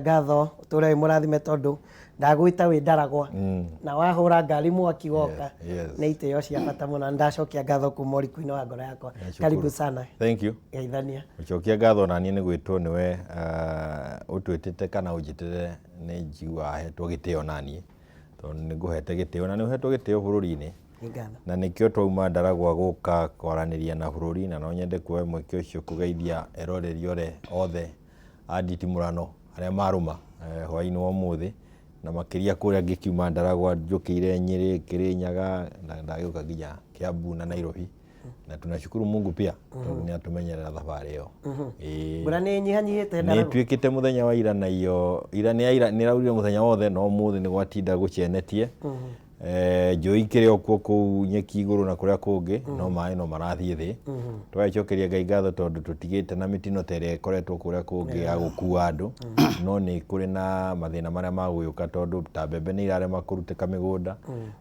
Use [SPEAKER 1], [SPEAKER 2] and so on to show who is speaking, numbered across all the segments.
[SPEAKER 1] Gatho tore murathime tondu ndagwita wi ndaragwa na wahura ngari mwaki woka na iteo cia bata muno ndacokia ngatho kuma urikuini wa ngoro yakwa karibu sana.
[SPEAKER 2] Thank you
[SPEAKER 1] Geithania
[SPEAKER 2] ucokia ngatho na nie ni gwitwo niwe utwitite kana ujitire ni njigua hetwo giteo na nie tondu ni nguhete giteo na ni uhetwo giteo bururi-ini na nikio twauma ndaragwa guka kwaraniria na bururi na no nyende kuoya mweke ucio kugeithia eroreri othe a Nditimurano aria maruma hwaini wa muthi na makiria kuria ngikiuma ndaragwa njukiire Nyeri Kirinyaga na ndagioka nginya Kiambu na Nairobi na tunashukuru Mungu pia ni atumenyerera thabari iyo
[SPEAKER 1] bura ni nyihanyihite ndaragwa
[SPEAKER 2] ni twikite muthenya wa ira na iyo ira ni raurire muthenya wothe no muthi ni gwatinda gucenetie njui kire okuo ku nyeki iguru na kuria kungi no mai no marathie thi twacokeria Ngai ngatho tondu tutigite na mitino tere koretwo kuria kungi ya gukua andu no ni kuri na mathina maria maguyuka tondu ta mbembe ni irarema kurutika migunda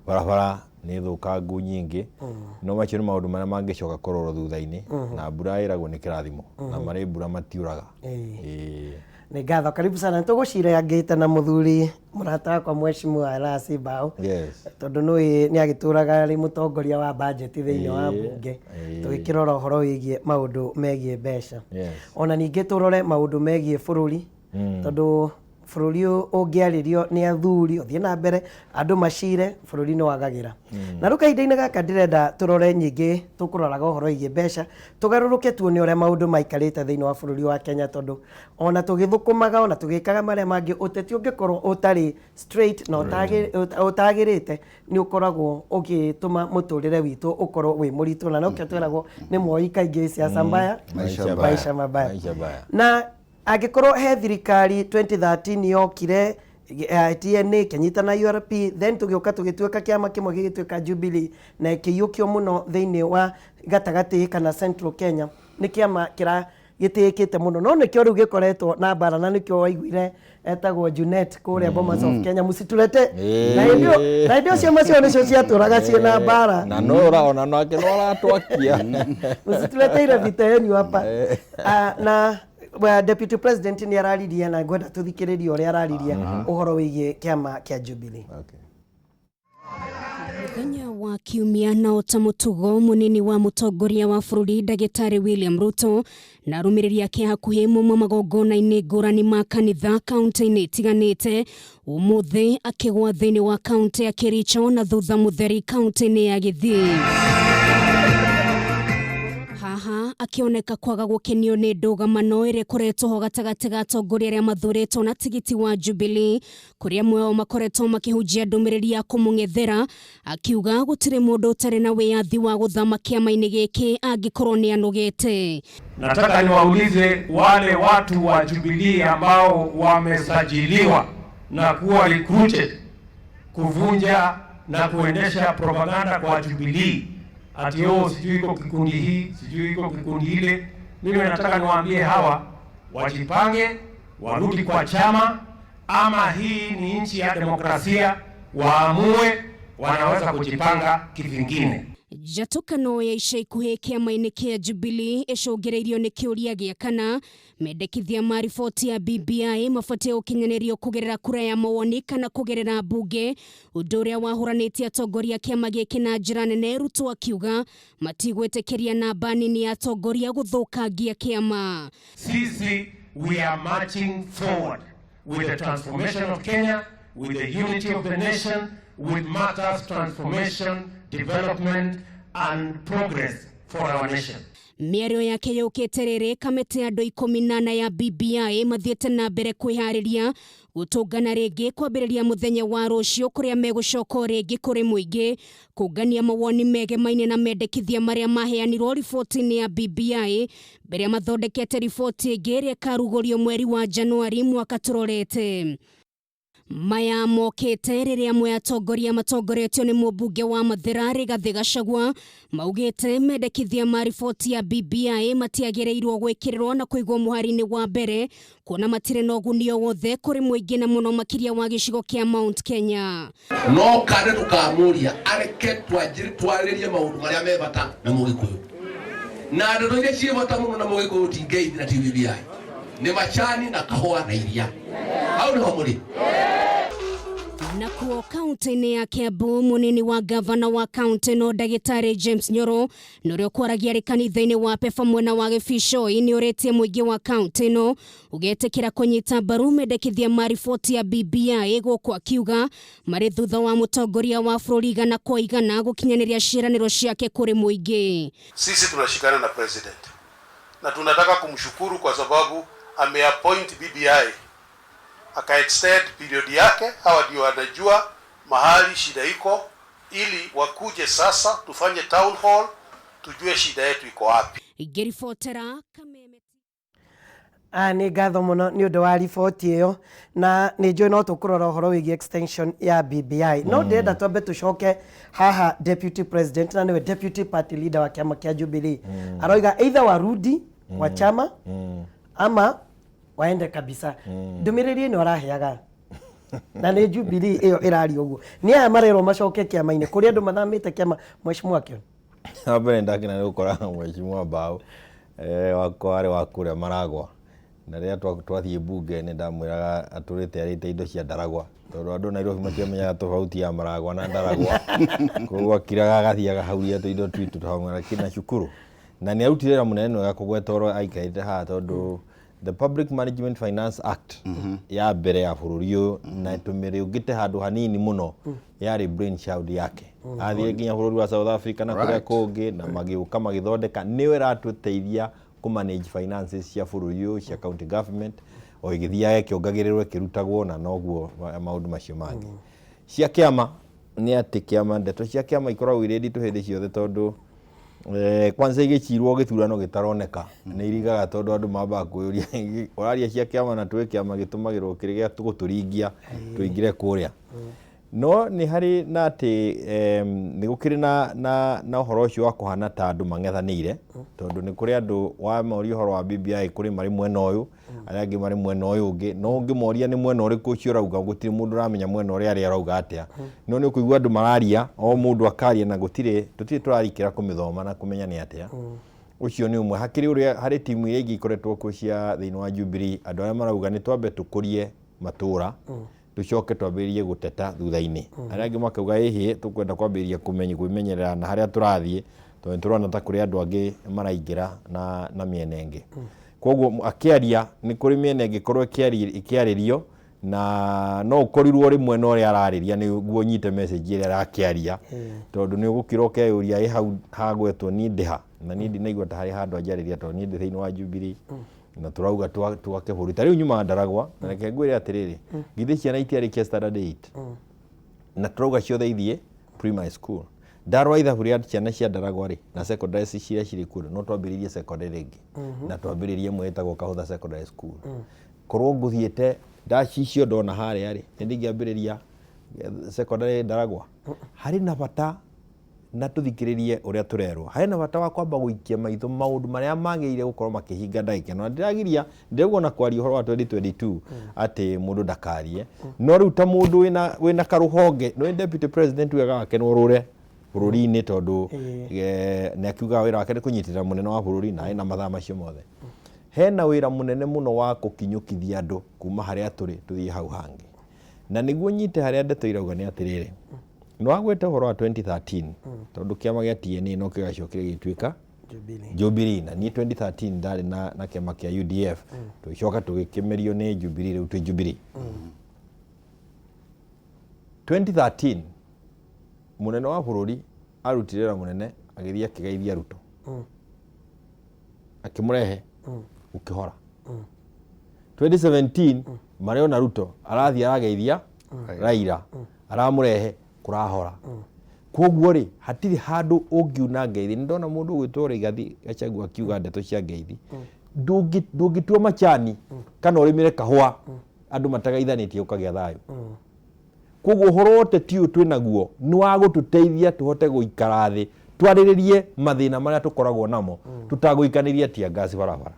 [SPEAKER 2] barabara ni thukangu nyingi no macio ni maundu maria mangicoka kororo thutha-ini na mbura iragwo ni kirathimo na mari mbura matiuraga
[SPEAKER 1] ni ngatho karibu sana tugucira ngite na muthuri murata kwa mheshimiwa Elasi Bao tondu ni agituraga ri mutongoria wa budget thiini wa bunge tugikirora uhoro wigie maundu megie mbeca ona ningi turore maundu megie bururi tondu bururi ungiaririo ni athuri uthie na mbere andu macire bururi ni wagagira na rukainda-ini gaka ndirenda turore nyingi tukuroraga uhoro wigie mbeca tugaruruke tuone uria maundu maikarite thiini wa bururi wa Kenya tondu ona tugithukumaga ona tugikaga maria mangi uteti ungikorwo utari straight na utagirite ni ukoragwo ugituma muturire witu ukorwo wi muritu na no ketweragwo ni moi kaingi siasa mbaya maisha mabaya na agikorwo he thirikari 2013 yokire TNA kenyita na URP then tugioka tugituika kiama kimwe gigituika Jubilee na kiyukio muno thiini wa gatagati kana Central Kenya ni kiama kira gitiikite muno no nikio riu gikoretwo na bara na nikio waiguire etagwo Junet kuria Bomas of Kenya musitulete na ndio ciama cio nicio ciaturaga ciena bara
[SPEAKER 2] na no ona no akinora twakia
[SPEAKER 1] musitulete ile vita yenu hapa na Deputy President ni arariria na ngwenda tuthikiririe uria arariria uhoro wigie kiama kia Jubilee.
[SPEAKER 3] Muthenya wa kiumia na otamutugo munini wa mutongoria wa bururi Ndagitari William Ruto na arumiriria ake hakuhi mumwe magongona-ini ngurani ma kanitha kaunti-ini itiganite umuthi akigwa thiini wa kaunti ya Kericho na thutha mutheri kaunti-ini ya Githii. Haha akioneka kwaga gukenio ni ndugamano ire koretwo ho gatagati ga atongoria aria mathuritwo na tigiti wa Jubilee kuria mwao makoretwo makihujia ndumiriri ya kumungethera akiuga gutire mundu utari na wiyathi wa guthama kiama-ini giki angikorwo ni anogete.
[SPEAKER 4] Nataka niwaulize wale watu wa Jubilee ambao wamesajiliwa na kuwa recruited kuvunja na kuendesha propaganda kwa Jubilee ati sijui iko kikundi hii, sijui iko kikundi ile. Mimi nataka niwaambie hawa wajipange, warudi kwa chama, ama hii ni nchi ya demokrasia, waamue wanaweza kujipanga kivingine.
[SPEAKER 3] Jatukano ya ica ikuhi kiama-ini kia Jubilee icungireirio ni kiuria gia kana mendekithia ma riboti ya BBI mabatie gukinyanirio kugerera kura ya mawoni kana kugerera bunge undu uria wahuranitie atongoria kiama giki na njira nene. Ruto akiuga matigwitikiria namba nini ya atongoria guthukangia kiama.
[SPEAKER 4] Sisi we are marching forward with the transformation of Kenya, with the unity of the nation, with matters transformation, development and progress for our nation.
[SPEAKER 3] Miario yake yukite riri kamiti andu 18 ya BBI mathiete na mbere kwihariria gutungana ringi kwambiriria muthenya wa rucio kuria megucoka ringi kuri muingi kungania mawoni megemaine na mendekithia maria maheanirwo riboti-ini ya BBI mbere ya mathondekete riboti ingi iria ikarugurio mweri wa Januari mwaka turorete. Maya mokete riria amwe atongoria matongoretio ni mubunge wa Mathira Rigathi Gachagua maugite mendekithia ma riboti ya BBI matiagireirwo gwikirirwo na kuigwo muhari-ini wa mbere kuona matire na uguni o wothe kuri muingi na muno makiria wa gicigo kia Mount Kenya.
[SPEAKER 5] No kare tukamuria areke twaririe maundu maria mebata na mugikuyu na andu iria ciebata muno na mugikuyu tingeithi na BBI ni machani na kahua na iria au ni wamuri
[SPEAKER 3] Nakuo kaunti-inĩ ya Kiambu munini wa gavana wa kaunti no Ndagĩtarĩ James Nyoro norio kwaragia rĩ kanitha-inĩ wa Pefa mwena wa Gĩbicoi nĩ ũrĩtie mũingĩ wa kaunti ĩno ũgetĩkĩra kũnyita mbaru mendekithia ma riboti ya BBI gũkũ akiuga marĩ thutha wa mũtongoria wa bũrũri igana kwa igana gũkinyanĩria ciĩranĩro ciake kũrĩ mũingĩ.
[SPEAKER 6] Sisi tunashikana na president na tunataka kumshukuru kwa sababu ameappoint BBI aka-extend period yake. Hawa ndio wanajua mahali shida iko, ili wakuje sasa tufanye town hall tujue shida yetu iko wapi.
[SPEAKER 3] Ngĩribotera Kameme.
[SPEAKER 1] Nĩ ngatho mũno nĩ ũndũ wa riboti ĩyo, na nĩ njũĩ no tũkũrora ũhoro wĩgiĩ extension ya BBI. No ndĩrenda twambe tũcoke haha deputy president na nĩwe deputy party leader wa kĩama kĩa Jubilee. Aroiga either warudi wa chama ama waende kabisa. Ndumiriri ĩno araheaga na nĩ Jubilee ĩyo ĩrari ũguo. Nĩ aya marerwo macoke kĩama-inĩ kũrĩ andũ mathamĩte kĩama. Mheshimiwa Kion,
[SPEAKER 2] Wambere ndakĩna nĩ gũkora Mheshimiwa Mbao wakwa arĩ wa kũrĩa Maragwa, na rĩrĩa twathiĩ mbunge nĩ ndamwĩraga atũrĩte arĩte indo cia Ndaragwa, tondũ andũ Nairobi matiamenyaga tofauti ya Maragwa na Ndaragwa. Koguo akiraga agathiĩ agahauria tũindo twitũ twamwĩra kĩna cukuru, na nĩ arutire wĩra mũnene mwega kũgweta ũhoro aikarĩte haha, tondũ the Public Management Finance Act ya mbere ya bũrũri ũyũ na ĩtũmĩre ũngĩte handũ hanini mũno yarĩ brain child yake. Athiĩ nginya bũrũri wa South Africa na kũrĩa kũngĩ na magĩũka magĩthondeka, nĩwe ĩratũteithia kũmanage finances cia bũrũri ũyũ cia county government, o igĩthiaga kĩongagĩrĩrwo kĩrutagwo na noguo maũndũ macio mangĩ. Cia kĩama nĩ atĩ kĩama, ndeto cia kĩama ikoragwo irĩ nditũ hĩndĩ ciothe, tondũ kwanza igĩcirwo gĩthurano gĩtaroneka nĩ irigaga, tondũ andũ mambaga kwĩyũria ũraria cia kĩama na twĩ kĩama gĩtũmagĩrwo kĩrĩ gĩa gũtũringia tũingĩre kũrĩa. No nĩ harĩ na atĩ nĩ gũkĩrĩ na ũhoro ũcio wa kũhana ta andũ mang'ethanĩire, tondũ nĩ kũrĩ andũ wa moria ũhoro wa BBI kũrĩ marĩ mwena ũyũ, arĩa angĩ marĩ mwena ũyũ ũngĩ. No ũngĩmoria nĩ mwena ũrĩkũ ũcio ũrauga, gũtirĩ mũndũ ũramenya mwena ũrĩa arĩa arauga atĩa. No nĩ ũkũigua andũ mararia, o mũndũ akaria, na tũtirĩ tũrarikĩra kũmĩthoma na kũmenya nĩ atĩa. Ũcio nĩ ũmwe. Hakĩrĩ ũrĩa harĩ timu iria ingĩ ikoretwo kuo cia thĩinĩ wa Jubilee, andũ arĩa marauga nĩ twambe tũkũrie matũra tucoke twambĩrĩrie gũteta thutha-inĩ. Arĩa angĩ makauga ĩhĩ tũkwenda kwambĩrĩria kwĩmenyerera na harĩa tũrathiĩ, tondũ nĩ tũrona ta kũrĩ andũ angĩ maraingĩra na mĩena ĩngĩ. Koguo akĩaria nĩ kũrĩ mĩena ĩngĩkorwo ĩkĩarĩrio, na no ũkorirwo rĩmwe na ũrĩa ararĩria nĩguo nyite message ĩrĩa arakĩaria, tondũ nĩ ũgũkĩra ũkeyũria ĩ hau hagwetwo niĩ ndĩha, na niĩ ndinaigua ta harĩ handũ anjarĩria, tondũ niĩ ndĩ thĩinĩ wa Jubilee na turauga twake bũrũri. Ta rĩu nyuma Ndaragwa, na reke ngwĩre atĩrĩrĩ, githĩ ciana itiarĩkia standard 8 na turauga ciothe ithiĩ primary school. Ndarwa ithabu rĩa ciana cia Ndaragwa rĩ na secondary ciria cirĩ kuo, no twambĩrĩrie secondary ĩngĩ na twambĩrĩrie mwe ĩtagwo Kahũtha secondary school. Korwo ngũthiĩte ndaci icio ndona harĩa rĩ, ndingĩambĩrĩria secondary Ndaragwa. Harĩ na bata na tũthikĩrĩrie ũrĩa tũrerwo, harĩ na bata wa kwamba gũikia maitho maũndũ marĩa magĩrĩire gũkorwo makĩhinga ndagĩka. Na ndĩragiria ndĩrauga na kwaria ũhoro wa 2022 atĩ mũndũ ndakarie, no rĩu ta mũndũ wĩna karũhonge, no deputy president wega wake no rũre bũrũri-inĩ, tondũ nĩ akiuga wĩra wake nĩ kũnyitĩrĩra mũnene wa bũrũri na ena mathaa macio mothe. Hena wĩra mũnene mũno wa gũkinyũkithia andũ kuma harĩa tũrĩ tũthiĩ hau hangĩ, na nĩguo nyite harĩa ndeto irauga nĩ atĩrĩrĩ, nĩ wagwĩte ũhoro wa 2013 tondũ kĩama gĩa TNA no kĩgacokire gĩtuĩka Jubilee, na niĩ 2013 ndarĩ na kĩama kĩa UDF, tũgĩcoka tũgĩkĩmerio nĩ Jubilee, rĩu twĩ Jubilee. 2013 mũnene wa bũrũri arutire wĩra mũnene, agĩthiĩ akĩgeithia Ruto, akĩmũrehe ũkĩhora. 2017 Mariona Ruto arathiĩ arageithia Raila, aramũrehe kũrahora. Koguo rĩ hatirĩ handũ ũngiuna ngeithi. Ndona mũndũ gwĩtwo Rigathi Gachagua akiuga ndeto cia ngeithi, ndũngĩtua macani kana ũrĩmĩre kahũa andũ matagaithanĩtie ũkagĩa thayũ. Koguo ũhoro ũteti ũyũ twĩnaguo nĩ wa gũtũteithia tũhote gũikara thĩ, twarĩrĩrie mathĩna marĩa tũkoragwo namo, tutagũikanĩria tia ngasi barabara.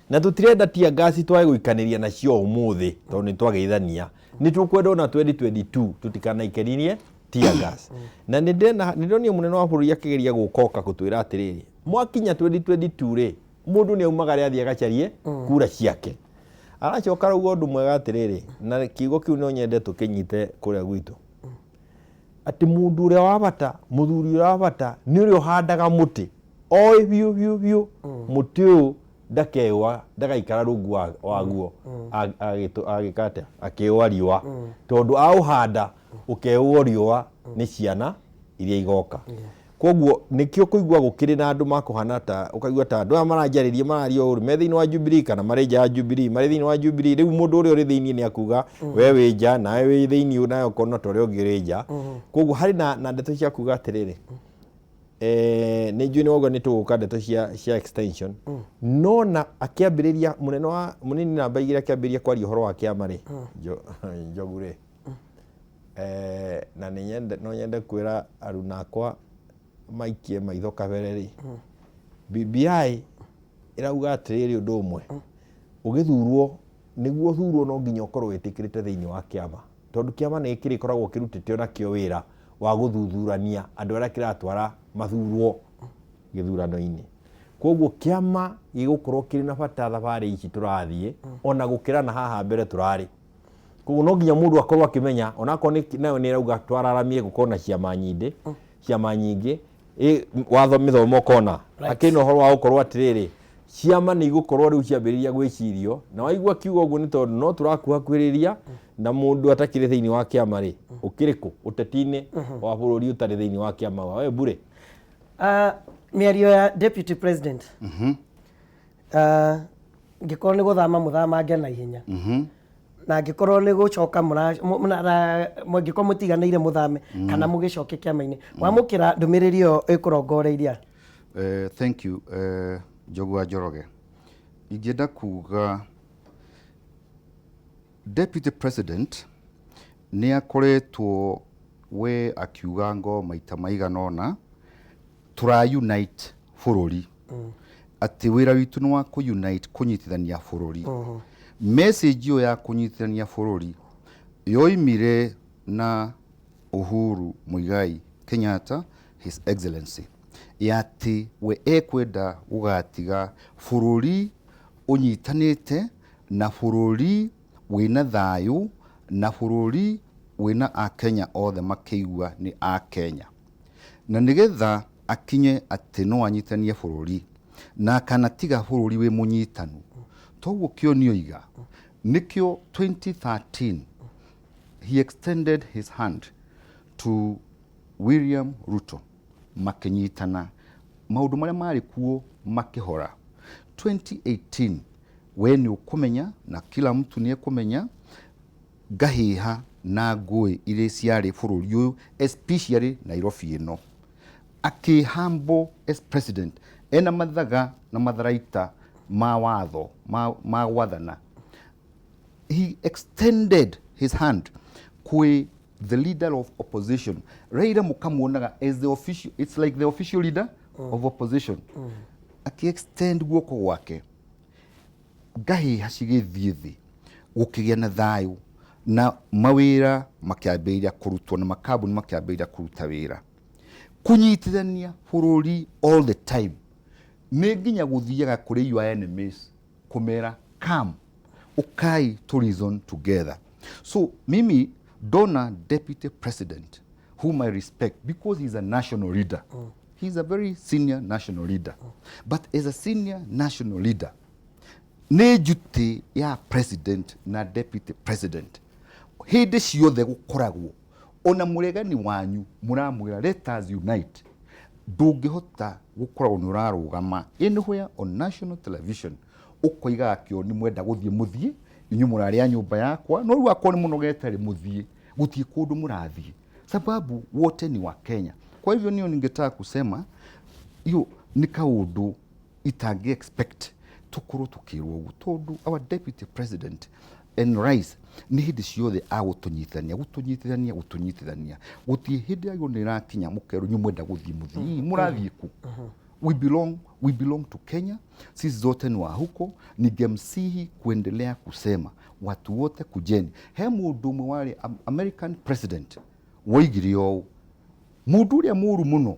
[SPEAKER 2] Na tũtirenda tia ngasi twae gũikanĩria nacio ũmũthĩ tondũ nĩ twageithania. Nĩ tũkwenda na 2022 tutikanaikanirie tia gas. Na nĩndonio mũnene wa bũrũri akĩgeria gũkoka gũtwĩra atĩrĩrĩ, mwakinya 2022 rĩ mũndũ nĩ aumaga rĩ athiĩ agacarie kura ciake. aracoka rauga ũndũ mwega atiriri na kiugo kiu no nyende tukinyite kuria gwitu ati mundu uria wa bata muthuri uria wa bata ni uria uhandaga muti oi biu muti uyu ndakewa ndagaikara rungu waguo agikate akiwa riwa tondu auhanda ukewa riwa ni ciana iria igoka koguo nikio kuigua gukiri na andu makuhana ta ukaigua ta andu maranjaririe marario uru me thiini wa Jubilee kana mareja ya Jubilee mari thiini wa Jubilee riu mundu uria uri thiini ni akuga we wi nja nawe wi thiini unayo kona tore ungiri nja koguo hari na ndeto cia kuga atiriri ni njui ni wogo ni tuguka ndeto cia extension no na akiambiriria munini namba igira akiambiriria kwaria uhoro wa kiama ri Njogu ri na no nyende kwira aruna akwa maikie maitho kabere ri BBI irauga atiriri undu umwe ugithurwo niguo thurwo no nginya ukorwo witikirite thiini wa kiama tondu kiama ni kiri koragwo kirutite ona kio wira wa guthuthurania andu aria kiratwara mathurwo githurano-ini koguo kiama gigukorwo kiri na bata thabari ici turathie ona gukira na haha mbere turari koguo no nginya mundu akorwo akimenya onako nayo ni rauga twararamie gukorwo na ciama nyingi watho mithomo kona akino horo wa gukorwo atiriri ciama ni gukorwo riu ciambiriria gwicirio na waigua kiugo uguo ni tondu no turakuhakwiriria na mundu atakire thiini wa kiama ri ukiriku utetini wa bururi utari thiini wa kiama we bure
[SPEAKER 1] miario ya deputy president ngikorwo ni guthama muthamange na ihenya na ngikorwo ni gucoka ngikorwo mutiganire muthame kana mugicoke kiama-ini wamukira ndumiriri yo ikurongoreiria
[SPEAKER 7] thank you Njogua Njoroge ingienda kuga deputy president ni akoretwo we akiuga ngo maita maiganona tura unite bururi ati wira witu ni wa ku unite kunyitithania bururi message yo ya kunyitithania bururi yoimire na Uhuru Muigai Kenyatta his excellency yati we ekwenda ugatiga bururi unyitanite na bururi wina thayu na bururi wina a Kenya othe makiigua ni a Kenya na nigetha akinye ati no anyitanie bururi na kana tiga bururi we munyitanu toguo kio nioiga nikio 2013 he extended his hand to William Ruto makinyitana maundu maria mari kuo makihora 2018 we ni ukumenya na kila mtu ni ekumenya gahiha na ngui ile ciari bururi uyu especially Nairobi ino akihambo as president ena mathaga na matharaita ma watho ma wathana he extended his hand kwi the leader of opposition Raila mukamuonaga as the official, it's like the official leader of opposition aki extend guoko gwake gahi hacigithie thi gukigia na thayu na mawira makiambĩrĩria kurutwo na makabuni makiambĩrĩria kuruta wira kunyitithania bururi all the time ni nginya guthiaga kuri your enemies kumera come ukai to reason together so mimi dona deputy president whom I respect because he's a national leader he's a very senior national leader but as a senior national leader ne duty ya president na deputy president hindi ciothe gukoragwo ona muregani wanyu muramwira let us unite ndungihota gukoragwo ni urarugama anywhere on national television ukoiga akio ni mwenda guthie muthie inyu murari ya nyumba yakwa no ru akoni munogete ri muthie guthie kundu murathie sababu wote ni wa Kenya kwa hivyo niyo ningetaka kusema hiyo ni kaundu itange expect tukuru tukirwo gutondu our deputy president and rise ni hindi ciothe gutunyithania gutie hindi ayo ni rakinya mukeru nyu mwenda guthie muthie murathie ku we belong to Kenya sisi zote ni wa huko ningemsihi kuendelea kusema watu wote kujeni he mundu umwe wale American president woigirio mundu uria muru muno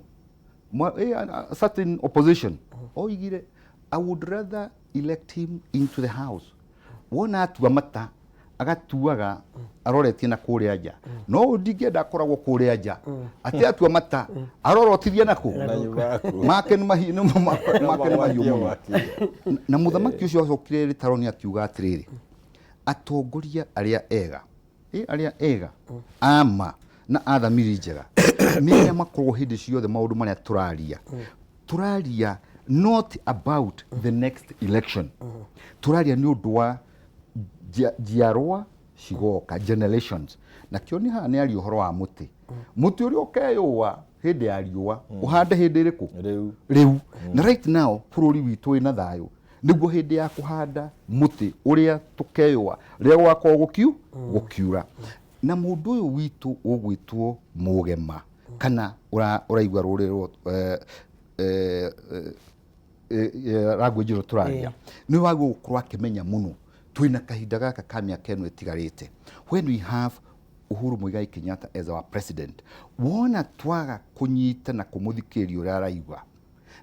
[SPEAKER 7] a certain opposition oigire I would rather elect him into the house wona atua mata agatuaga aroretie na kuria nja no ndingenda akoragwo kuria nja ati atua mata arorotithia naku make ni mahiũ na muthamaki ucio acokire ritaroni akiuga atiriri atongoria aria ega ama na athamiri njega nĩ makorwo hindi ciothe maundu maria turaria not about the next election turaria ni undu wa jiarwa cigoka generations na kĩo nĩ haha nĩ ari ũhoro wa mũtĩ ũrĩa ũkeyũa hĩndĩ ya riũa ũhande hĩndĩ ĩrĩkũ rĩu na right now bũrũri witũ wĩna thayũ nĩguo hĩndĩ ya kũhanda mũtĩ ũrĩa tũkeyũa rĩrĩa gũgakorwo gũkiura na mũndũ ũyũ witũ ũgwĩtwo mũgema kana ũraigua rũrĩrĩ language ĩno tũraria nĩ wagĩrĩirwo gũkorwo akĩmenya mũno twina kahinda gaka ka mĩaka ĩno ĩtigarĩte when we have Uhuru Muigai Kenyatta as our president wona twaga kunyita na kũmũthikĩrĩria ũrĩa araigua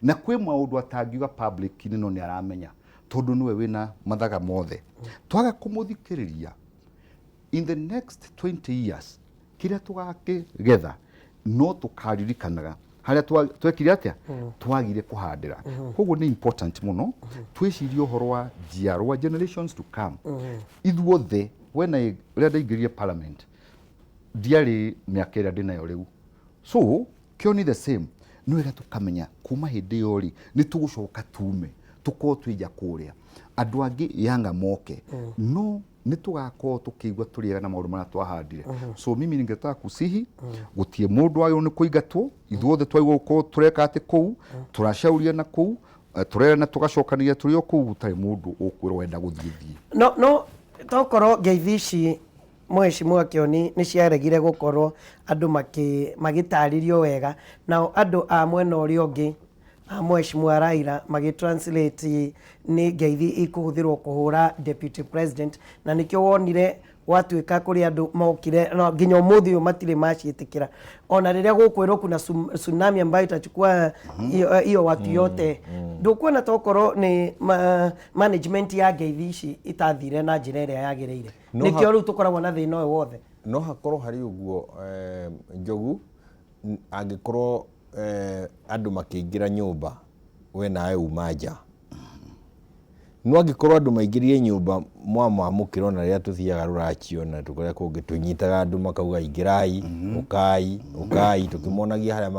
[SPEAKER 7] na kwĩ maũndũ atangiuga public no nĩ aramenya tondũ nĩwe wĩna mathaga mothe twaga kũmũthikĩrĩria in the next 20 years kĩrĩa tũgakĩgetha no tũkaririkanaga harĩa twekire atĩa twagire kũhandĩra koguo nĩ important mũno twĩcirie ũhoro wa njiarwa generations to come ithuothe rĩrĩa ndaingĩrire parliament ndiarĩ mĩaka ĩrĩa ndĩnayo rĩu so kĩo ni the same nĩ wega tũkamenya kuma hĩndĩ ĩyo rĩ nĩ tũgũcoka tume tũkorwo twĩnja kũrĩa andũ angĩ yanga moke no nĩ tũgakorwo tũkĩigua tũrĩega na maũndũ marĩa twahandire so mimi ningetaka kusihi gũtie mũndũ wagĩrĩirwo nĩ kũingatwo ithuothe twaigua gũkorwo tũreka atĩ kũu tũracauria na kũu tũrera na tũgacokanĩria tũrĩ o kũu gũtarĩ mũndũ ũkwĩrwo wenda gũthiĩ
[SPEAKER 1] no tokorwo ngeithi ici Mheshimiwa Kioni nĩ ciaregire gũkorwo andũ magĩtarĩrio wega nao andũ a mwena ũrĩa ũngĩ Mheshimiwa Raila magĩtranslate nĩ ngeithi ikũhũthĩrwo kũhũra deputy president na nĩkĩo wonire watuĩka kũrĩ andũ mokire nginya ũmũthĩ ũyũ matirĩ maciĩtĩkĩra ona rĩrĩa gũkwĩrwo kuna tsunami ambayo itachukua hiyo watu yote ndũkuona tokorwo nĩ management ya ngeithi ici itathire na njĩra ĩrĩa yagĩrĩire nĩkĩo rĩu tũkoragwo na thĩna ũyũ wothe
[SPEAKER 2] no hakorwo harĩ ũguo Njogu angĩkorwo andũ makĩingĩra nyũmba we nawe uma nja no angĩkorwo andũ maingĩrire nyũmba mwamũkĩrwo na rĩrĩa tũthiaga rũracio na tũkorĩa kũngĩ tũnyitaga andũ makauga ingĩrai ũkai tũkĩmonagia harĩa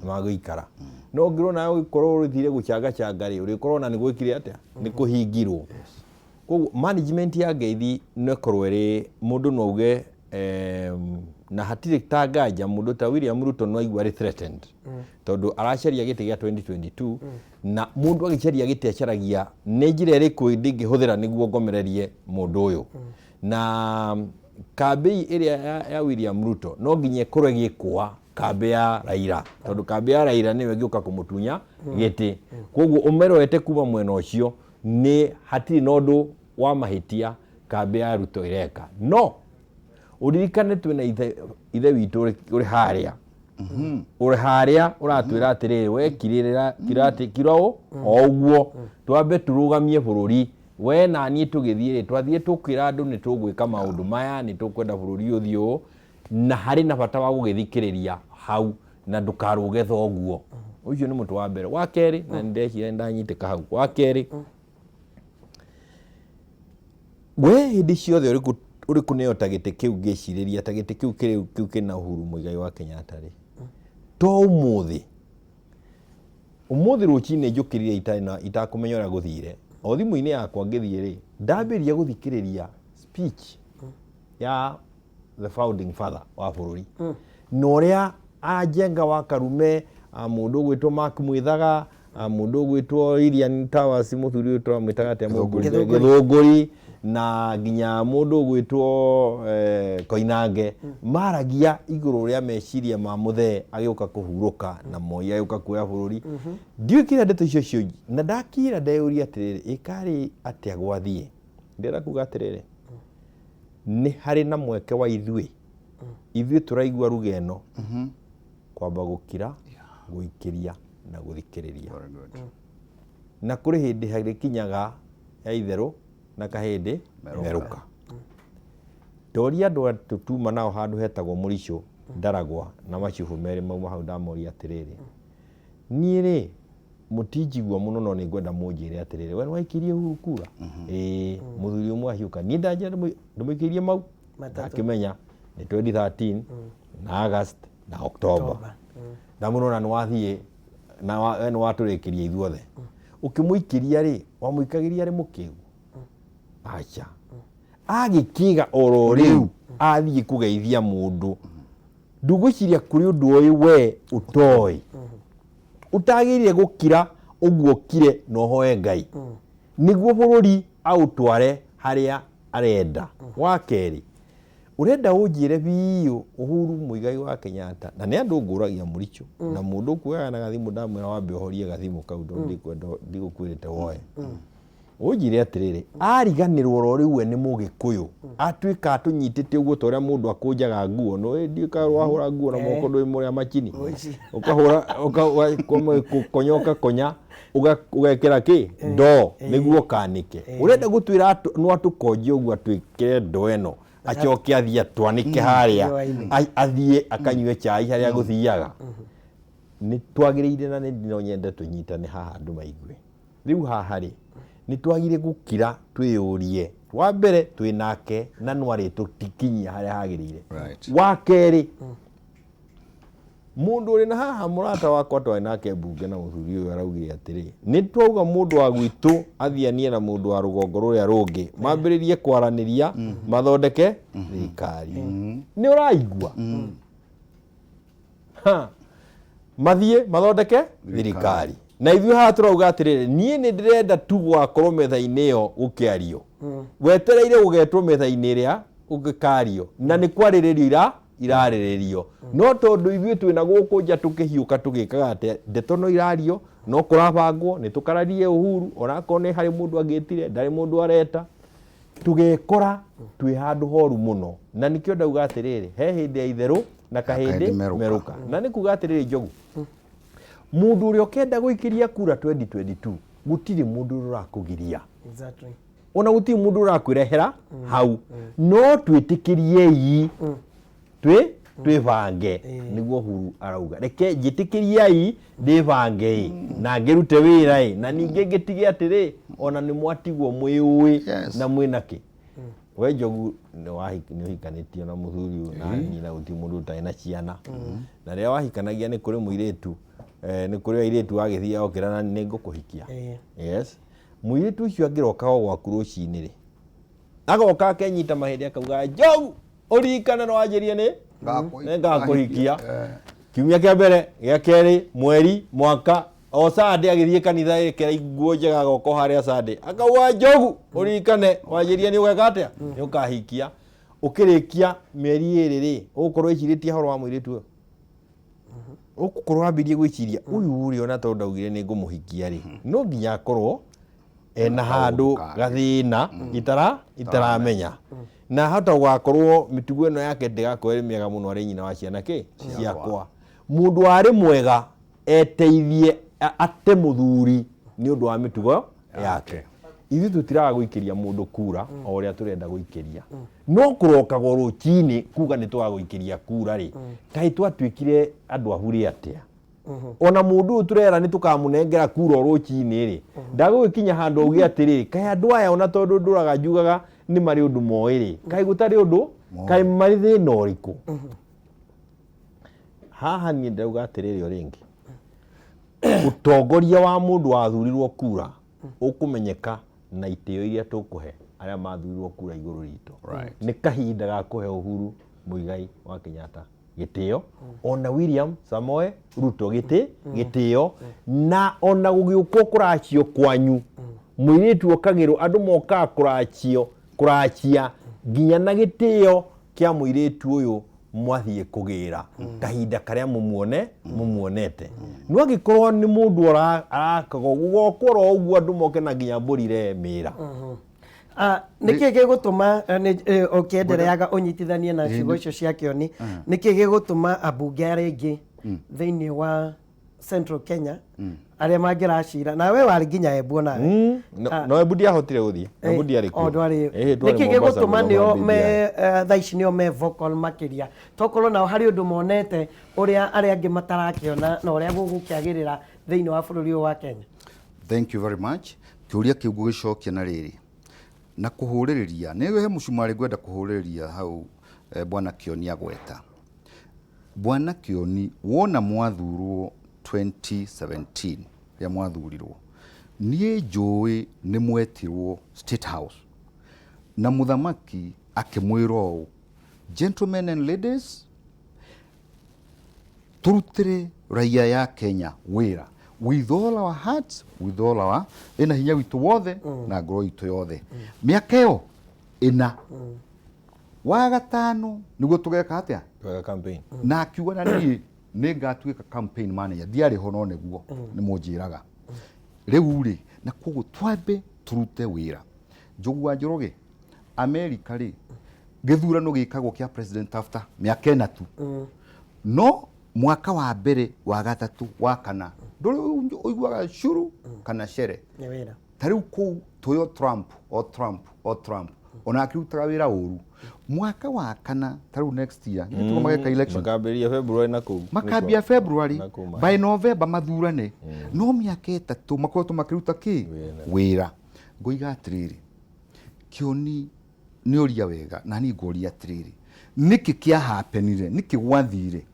[SPEAKER 2] magũikara no ngĩrwo nawe ũgĩkorwo ũrĩthire gũchanga rĩ ũrĩkorwo na nĩ gwĩkire atĩa nĩ kũhingirwo koguo management ya ngeithi nĩ korwo ĩrĩ mũndũ no uge na hatirĩ ta nganja mũndũ ta William Ruto no aigua threatened tondũ aracaria gĩtĩ gĩa 2022 na mũndũ agĩcaria gĩtĩ acaragia nĩ njĩra ĩrĩkũ ndingĩhũthĩra nĩguo ngomererie mũndũ ũyũ na kambĩ ĩrĩa ya William Ruto no nginya ĩkorwo ĩgĩkwa kambĩ ya Raila tondũ kambĩ ya Raila nĩwe gĩũka kũmũtunya gĩtĩ koguo ũmeroete kuma mwena ũcio nĩ hatirĩ na ũndũ wa mahĩtia kambĩ ya Ruto ĩreka no uririkane twina ithe witũ uri haria uri haria uratwira atiriri we kirao oguo twambe turugamie bururi we na ni tugithie twathie tukira andu ni tugwika maundu maya ni tukwenda bururi uthio na hari na bata wa gugithikiriria hau na ndukaruge thoguo ucio ni mutu wa mbere wa keri na ndeci ndanyitika hau wa keri we hindi ciothe uriku neo tagite kiu ngiciriria tagite kiu kina Uhuru Muigai wa Kenyatta ri to umuthi rucine njukirire itakumenyora guthire o thimu-ini yakwa ngithie ri ndambiria guthikiriria speech ya the founding father wa bururi no ria ajenga wa Karume mundu gwitwo Mark Mwithaga mundu gwitwo Irian Towers muthuri utwa mwitaga te Githunguri na nginya mundu gwitwo Koinange maragia iguru ria meciria ma muthe agĩuka kuhuruka na Moi agĩuka kuoya bururi ndiukire ndeto icio cio na ndakira ndeyuria atiriri ikari atia gwathie ndira kuga atiriri ni hari na mweke wa ithuĩ turaigua rugeno kwamba gukira guikiria na guthikiriria na kuri hindi hari kinyaga ya itheru na kahindi meruka doria ndo tutuma nao handu hetagwo Murisho Ndaragwa na macibu meri mauma hau ndamoria atiriri nie ri mutinjigwa muno no ni ngwenda munjire atiriri we waikirie Uhuru kura muthuri umwe ahiuka ni ndanje ndumuikirie mau akimenya ni 2013 na August na October na muno na nwathie na ni waturikiria ithuothe ukimuikiria ri wamuikagiria ri mukigu acha agikiga oro riu athie kugeithia mundu ndugwiciria kuri undu uyu we utoi utagirire gukira uguo kire no hoe Ngai niguo bururi autware haria arenda wa keri urenda unjire biyo Uhuru Muigai wa Kenyatta na ni andu nguragia Muricho na mundu kuoya na gathimu ndamwira wambe horie gathimu kau ndo ndikwenda ndigukwirite woe unjire atiriri ariganirwo ro riu we ni Mugikuyu atwika atunyitite uguo toria mundu akunjaga nguo no ndika wahura nguo na moko ndoi muria machini ukahura konyoka konya ugekera ki ndo niguo kanike urenda gutwira no atukonje uguo atwikire ndo eno acoke athie atwanike haria athie akanywe chai haria guthiaga ni twagirire na ni nyende tunyitane haha andu maigue riu haha ri ni twagire gukira twiyurie wa mbere twinake na nwari tutikinyia haria hagirire wa keri mundu uri na haha murata wakwa twa nake bunge na muthuri uyu araugire atiri ni twauga mundu wa gwitu athianie na mundu wa rugongo ruria rungi mambiririe kwaraniria mathondeke thirikari ni uraigua mathie mathondeke thirikari na ithuĩ haha turauga atiriri nie ni ndirenda tu gwakorwo metha-inĩ ĩyo gũkĩario wetereire gũgetwo metha-inĩ ĩrĩa gũgĩkario na nĩ kwarĩrĩrio irarĩrĩrio no tondũ ithuĩ twĩna gũkũ nja tũkĩhiũka tũgĩkaga atĩ ndeto no irario no kũrabangwo nĩ tũkararie Uhuru onakorwo nĩ harĩ mũndũ angĩtire ndarĩ mũndũ areta tũgekora twĩ handũ horu mũno na nĩkĩo ndauga atĩrĩrĩ he hĩndĩ ya itherũ na kahĩndĩ meruka na nĩ kuga atĩrĩrĩ Njogu mundu uria ukenda guikiria kura 2022 gutiri mundu urakugiria ona gutiri mundu urakwirehera hau no twitikirie twibange niguo Uhuru arauga reke njitikirie ndibange na ngirute wira na ninge ngitige atiri ona ni mwatigwo mwiui na mwinaki we Njogu ni hikanitio na muthuri na nyina uti mundu utaina ciana na ria wahikanagia ni kuri muiretu ni kuri airetu agithia okirana ni ngukuhikia yes muiretu ucio angiroka gwaku rucini ri agoka akenyita mahindi akauga Njogu urikana no anjirie ni ngakuhikia kiumia kia mbere gia keri mweri mwaka o Sunday agithie kanitha ikera iguo njega agoko haria Sunday akauga Njogu urikane wanjirie ni ugeka atia ni ukahikia ukirikia mieri iri ri ukorwo iciritie horo wa muiretu ukukorwo ambirie gwiciria uyu uri ona to ndaugire ni ngumuhikia ri no nginya akorwo ena handu gathina itaramenya na hata gwakorwo mitugo ino yake ndigakorwo miega muno ari nyina wa ciana ki ciakwa mundu ari mwega eteithie ate muthuri ni undu wa mitugo yake ithu tutiraga guikiria mundu kura o uria turenda guikiria no kurokago ruchini kuga ni twa guikiria kura ri kai twatwikire andu ahuri atia ona mundu turera ni tukamunengera kura ruchini ri ndagũkinya handu ugi atiri kai andu aya ona tondu nduraga njugaga ni mari undu moiri kai gutari undu kai mari thina uriku haha ni ndauga atiriri oringi utongoria wa mundu wathurirwo kura ukumenyeka na itio iria tukuhe aria mathurirwo kura iguru rito ni kahinda ga kuhe Uhuru Muigai wa Kenyatta gitio ona William Samoe Ruto gitio na ona gugiukwo kuracio kwanyu muiritu okagirwo andu moka kurachia nginya na gitio kia muiritu uyu mwathie kugira kahinda karia mumuonete no gikorwo ni mundu arakago gukoro uguo andu moke na nginya mburire mira
[SPEAKER 1] niki gigutuma okiendereaga unyitithanie na ciugo icio cia kioni niki gigutuma abunge aringi thiini wa Central Kenya aria mangiracira na we wari nginya Embu nawe
[SPEAKER 2] no Embu ndiahotire guthii Embu ndiari ku
[SPEAKER 1] niki gigutuma nio me thaici nio me vocal makiria tokorwo nao hari undu monete uria aria angi matarakiona na uria gugukiagirira thiini wa bururi wa Kenya.
[SPEAKER 7] Thank you very much. Kiuria kiu gugicokia na riri na kuhuririria ni he mucumari gwenda kuhuririria hau bwana Kioni agweta. Bwana Kioni wona mwathurwo 2017 ya mwathurirwo nie njui ni mwetirwo State House na muthamaki akimwiro gentlemen and ladies turutire raia ya Kenya wira with all our hearts with all our ina hinya witu wothe na ngoro itu yothe miaka yo ina wa gatano niguo tugeka atia
[SPEAKER 2] campaign
[SPEAKER 7] na akiuga na nie ni ngatuika campaign manager diari ho no neguo ni munjiraga riu ri na koguo twambe turute wira njugua njoroge America ri githurano gikagwo kia president after miaka ena tu no mwaka wa mbere wa gatatu wa kana nduri uiguaga shuru kana shere
[SPEAKER 1] ni wira
[SPEAKER 7] tariu ku toyo Trump ona akirutaga wira uru mwaka wa kana tariu next year nituko mageka election
[SPEAKER 2] makambia February na ku
[SPEAKER 7] makambia February by November mathurane no miaka etatu makoto makiruta ki wira ngoiga atiriri Kioni ni uria wega na ni ngoria atiriri niki kia happenire niki gwathire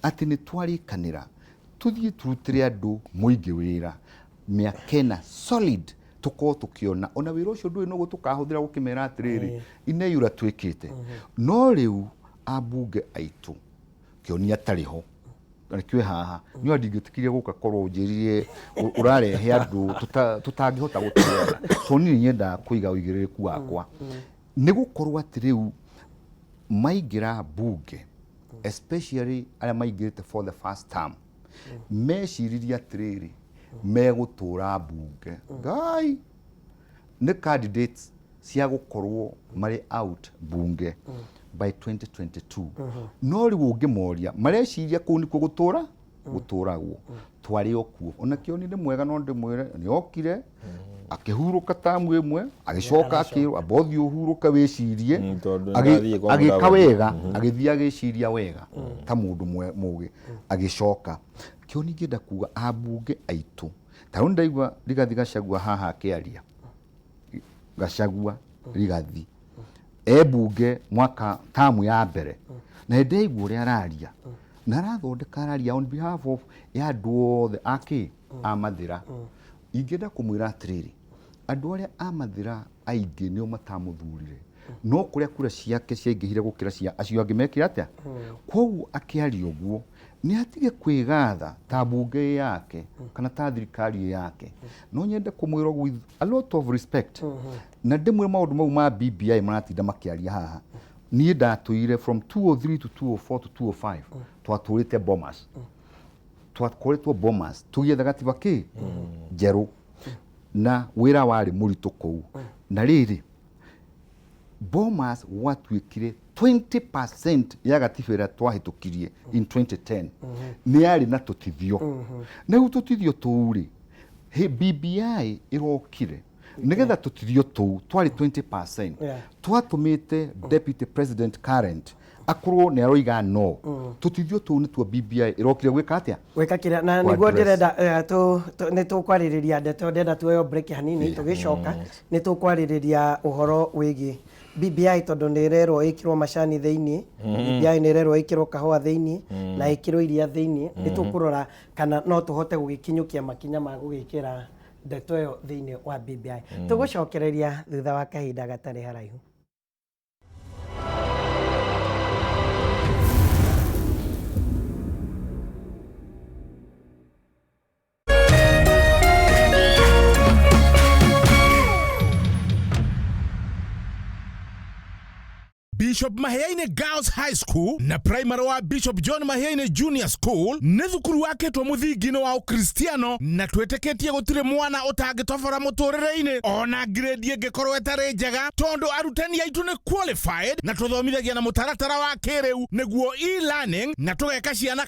[SPEAKER 7] ati ni twarikanira tuthie turutire andu muingi wira miakena solid tuko tukiona ona wira ucio ndui no gutukahuthira gukimera atiriri ineyura twikite no riu abunge aitu Kioni atariho arikwe haha ni adigitikirie guka korwo unjiririe urarehe andu tutangihota gutirera so ni nyenda kuiga uigiririku wakwa ni gukorwo atiriu maigira bunge especially aria maigirite for the first time meciriria atiriri megutura bunge ngai ni candidates cia gukorwo mari out bunge by 2022 no ri ungemoria mareciria ku ni gutura guturagwo twari okuo ona Kioni ni mwega no ndimwire ni okire akihuruka tamu imwe agicoka akirwa bothi uhuruka wicirie agika wega agithia agiciria wega ta mundu mugi agicoka Kioni ngenda kuga abunge aitu taru ndaigwa Rigathi Gachagua haha akiaria Gachagua Rigathi ebunge mwaka tamu ya mbere na ndeigwa uri araria na arathondeka araria on behalf of ya andu othe aki amathira ingenda kumwira atiriri andu aria amathira aingi nio matamuthurire no kuria kura ciake ciaingihire gukira cia acio angi mekira atia koguo akiaria uguo ni atige kwigatha ta bunge yake kana ta thirikari yake no nyende kumwira with a lot of respect na ndimwe maundu mau ma BBI maratinda makiaria haha ni ndatuire from 203 to 204 to 205 twaturite bombers twakoretwo bombers tugietha gatiba ki jeru na wira wari muritu kou na riri bombers watwikire 20% ya gatibera twahitukirie in 2010 ni yari na tutithio na ututithio tuuri he BBI irokire nigetha tutithio tu twari 20% twatumite deputy president current akorwo ni aroiga no tutithio tu ni tuo BBI irokire gwika atia
[SPEAKER 1] gwika kira na niguo ndirenda ni tukwariria ndeto ndenda tuoyo break hanini tugicoka ni tukwariria uhoro wigi BBI tondu nirerwo ikirwo macani thiini BBI nirerwo ikirwo kahua thiini na ikirwo iria thiini ni tukurora kana no tuhote gugikinyukia makinya ma gugikira ndeto yo thiini wa BBI tugucokereria thutha wa kahinda gatari haraihu.
[SPEAKER 8] Bishop Maheine Girls High School na primary wa Bishop John Maheine Junior School ne thukuru wake twa muthingino wa ukristiano na tweteketie gutire mwana utangitobora muturire-ini ona grade ingikorwo etari njega tondu arutani aitu ni qualified na tuthomithagia na mutaratara wa kiriu niguo e-learning na tugeka ciana